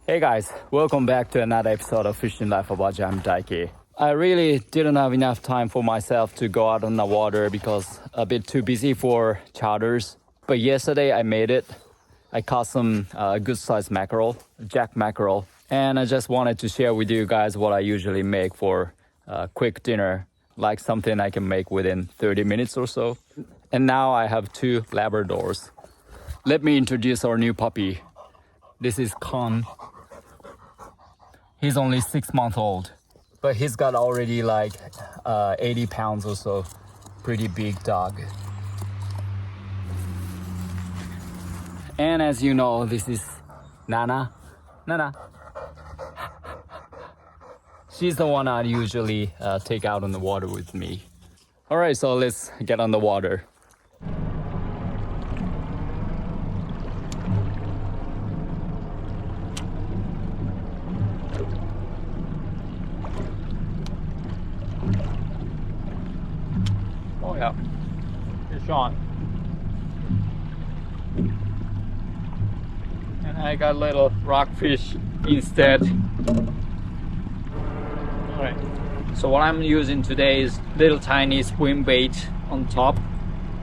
Hey guys, welcome back to another episode of Fishing Life Awaji. I'm Daiki. I really didn't have enough time for myself to go out on the water because a bit too busy for charters. But yesterday I made it. I caught some good sized mackerel, jack mackerel. And I just wanted to share with you guys what I usually make for a quick dinner, like something I can make within 30 minutes or so. And now I have two Labradors. Let me introduce our new puppy. This is Khan. He's only 6 months old, but he's got already like 80 pounds or so. Pretty big dog. And as you know, this is Nana. Nana. She's the one I usually take out on the water with me. All right, so let's get on the water. Oh yeah, fish on. And I got little rockfish instead. Alright, so what I'm using today is little tiny swim bait on top.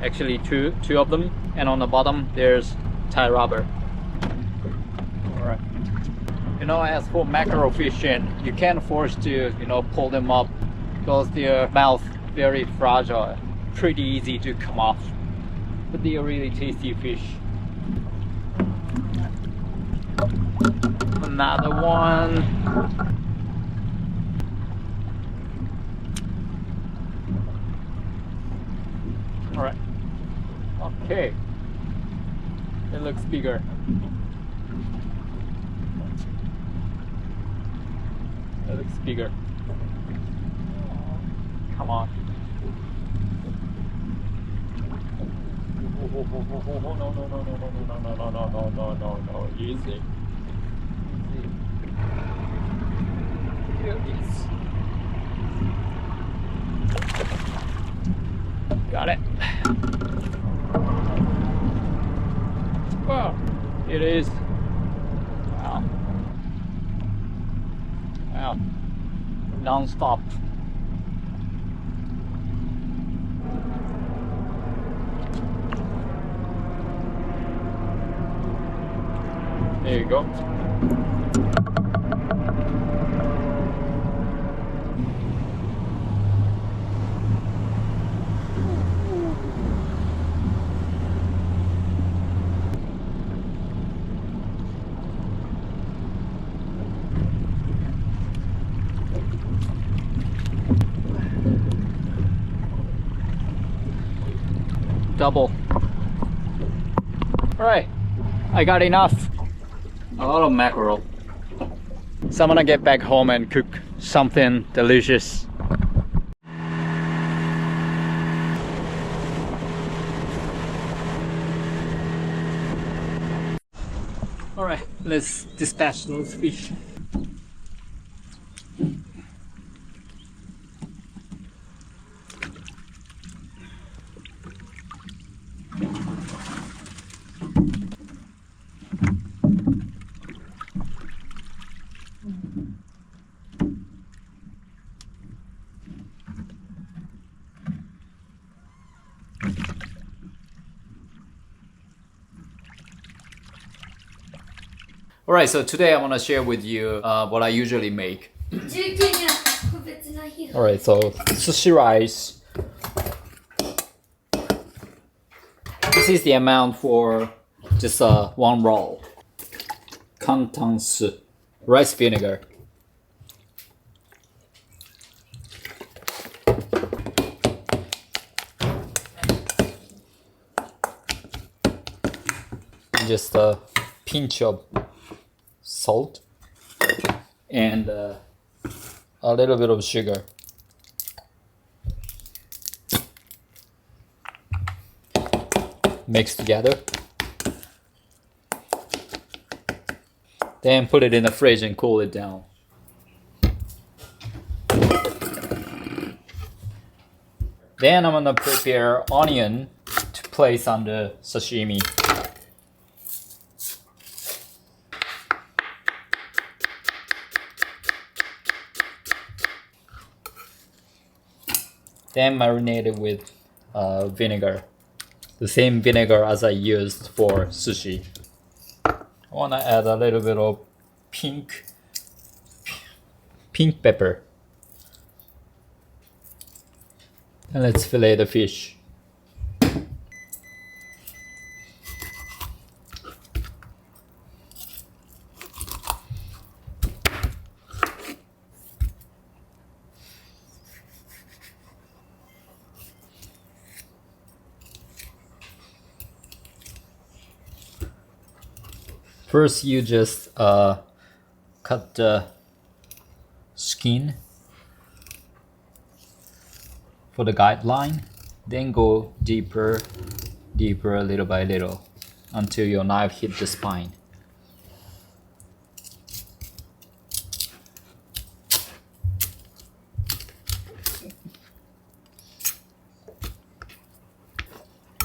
Actually two of them. And on the bottom there's tie rubber. Alright. You know, as for mackerel fishing, you can't force to, pull them up because their mouth very fragile. Pretty easy to come off. But they are really tasty fish. Another one. All right. Okay. It looks bigger. It looks bigger. Come on. No. Easy. Here it is. Got it. Wow, it is. Wow. Non-stop. There you go. Double. All right, I got enough. A lot of mackerel. So I'm gonna get back home and cook something delicious. All right, let's dispatch those fish. Alright, so today I want to share with you what I usually make. Alright, so sushi rice. This is the amount for just one roll. Kantansu, rice vinegar. Just a pinch of salt and a little bit of sugar. Mix together. Then put it in the fridge and cool it down. Then I'm gonna prepare onion to place on the sashimi. Then marinate it with vinegar. The same vinegar as I used for sushi. I want to add a little bit of pink pepper. And let's fillet the fish. First, you just cut the skin for the guideline, then go deeper little by little until your knife hit the spine.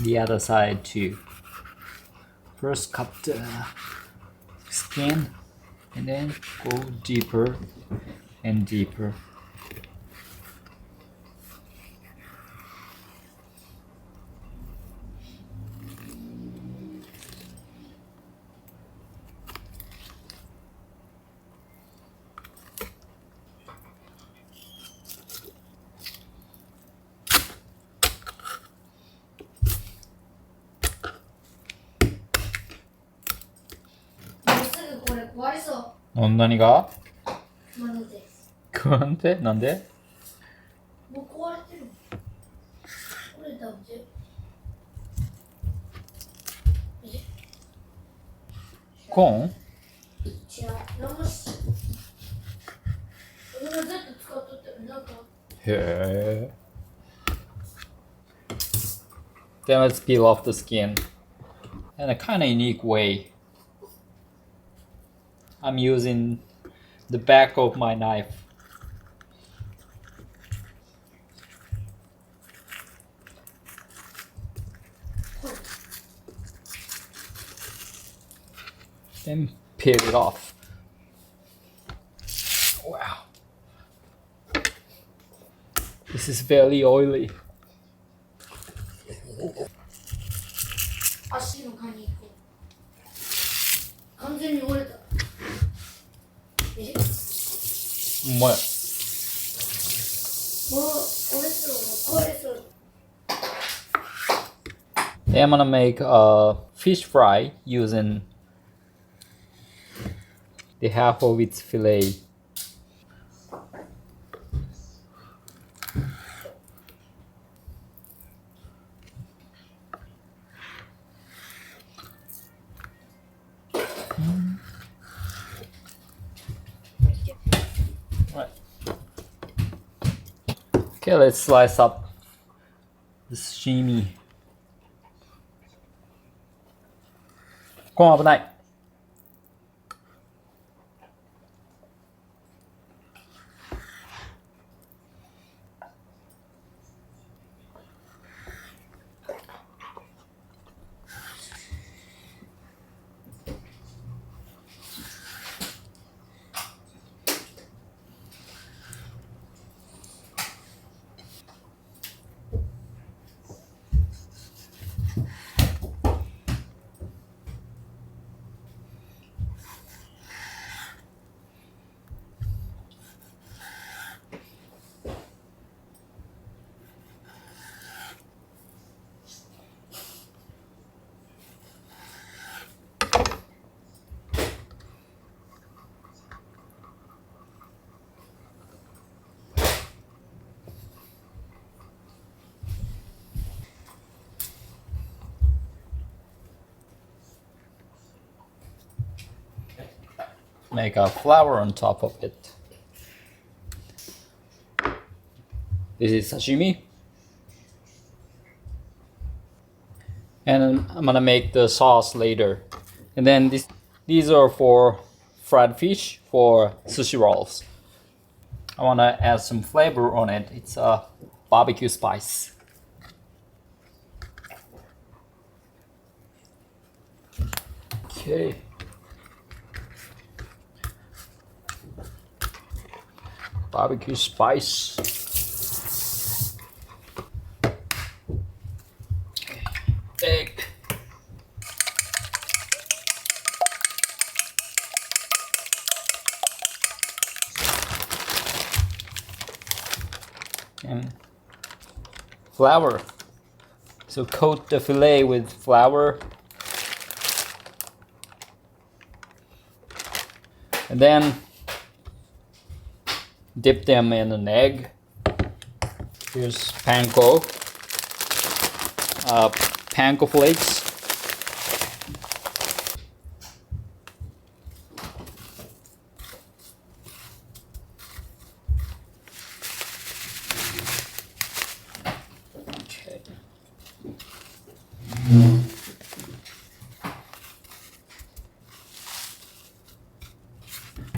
The other side too. First cut the skin and then go deeper and deeper.何が？なんで？なんで？もう壊れてる。これだって。コーン？違う。生し。俺がずっと使っとったよ。なんか。へー。Then let's peel off the skin. In a kind of unique way. I'm using the back of my knife. Then peel it off. Wow. This is very oily. 足のカニ完全に折れた。え？うまい。もう折れそう、壊れそう。Then I'm gonna make a fish fry using the half of its fillet. Right. Okay, let's slice up the sashimi. コーン危ない。Make a flower on top of it. This is sashimi. And I'm gonna make the sauce later. And then these are for fried fish for sushi rolls. I wanna add some flavor on it. It's a barbecue spice. Okay. Barbecue spice. flour. So coat the fillet with flour. And then dip them in an egg. Here's panko. Panko flakes. Okay.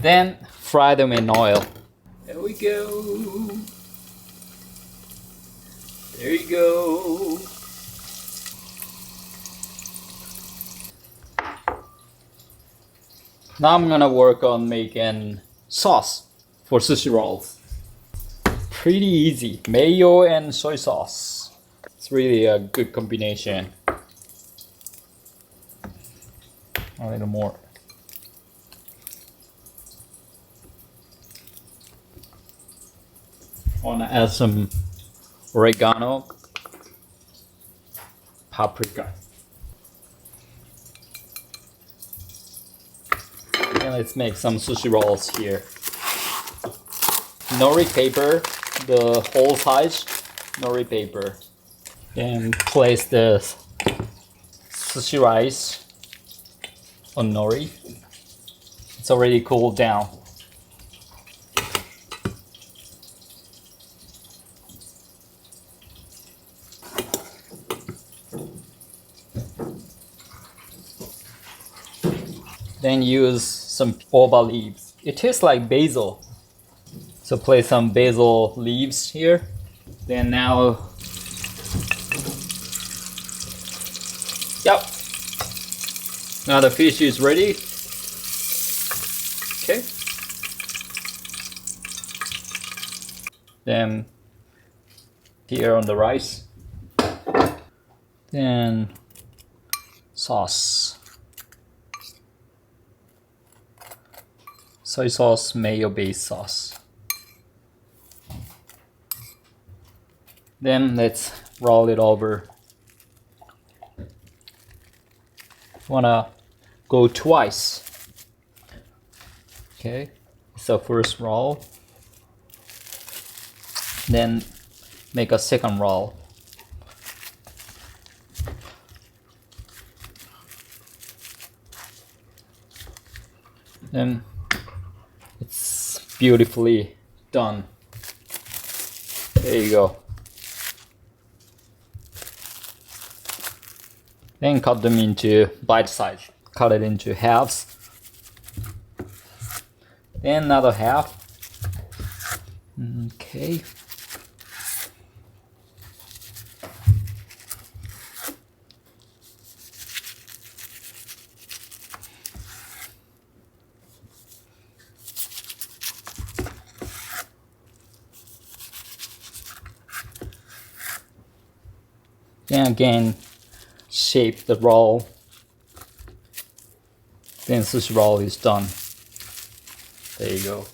Then fry them in oil. There we go. There you go. Now I'm gonna work on making sauce for sushi rolls. Pretty easy. Mayo and soy sauce. It's really a good combination. A little more. I wanna add some oregano, paprika. And let's make some sushi rolls here. Nori paper, the whole size nori paper. Then place the sushi rice on nori. It's already cooled down. Then use some ova leaves. It tastes like basil. So place some basil leaves here. Then now, yep. Now the fish is ready. Okay. Then here on the rice. Then sauce. Soy sauce, mayo based sauce. Then let's roll it over. Wanna go twice. Okay, so first roll. Then make a second roll. Then it's beautifully done. There you go. Then cut them into bite size. Cut it into halves. Then another half. Okay. Then again, shape the roll. Then sushi roll is done. There you go.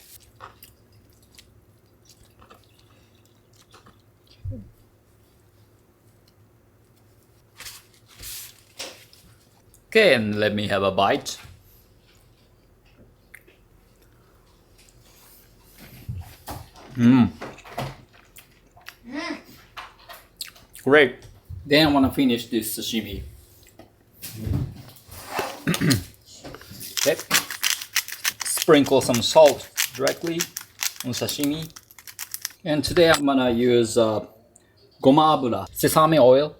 Okay, and let me have a bite. Great. Then I want to finish this sashimi. Okay. Sprinkle some salt directly on sashimi. And today I'm gonna use goma abura, sesame oil,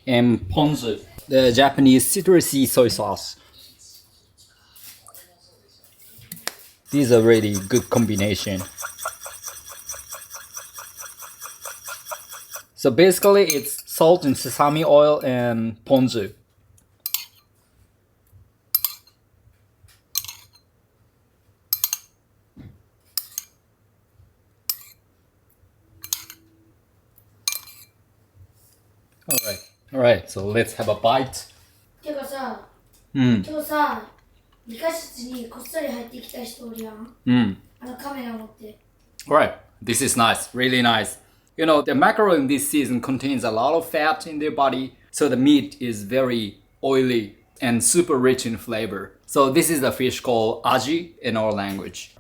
and ponzu, the Japanese citrusy soy sauce. These are really good combination. So basically it's salt and sesame oil and ponzu. Alright, so let's have a bite. てかさ、今日さ、理科室にこっそり入ってきた人おるやん。カメラ持って。Alright, this is nice, really nice. You know, the mackerel in this season contains a lot of fat in their body, so the meat is very oily and super rich in flavor. So this is the fish called aji in our language.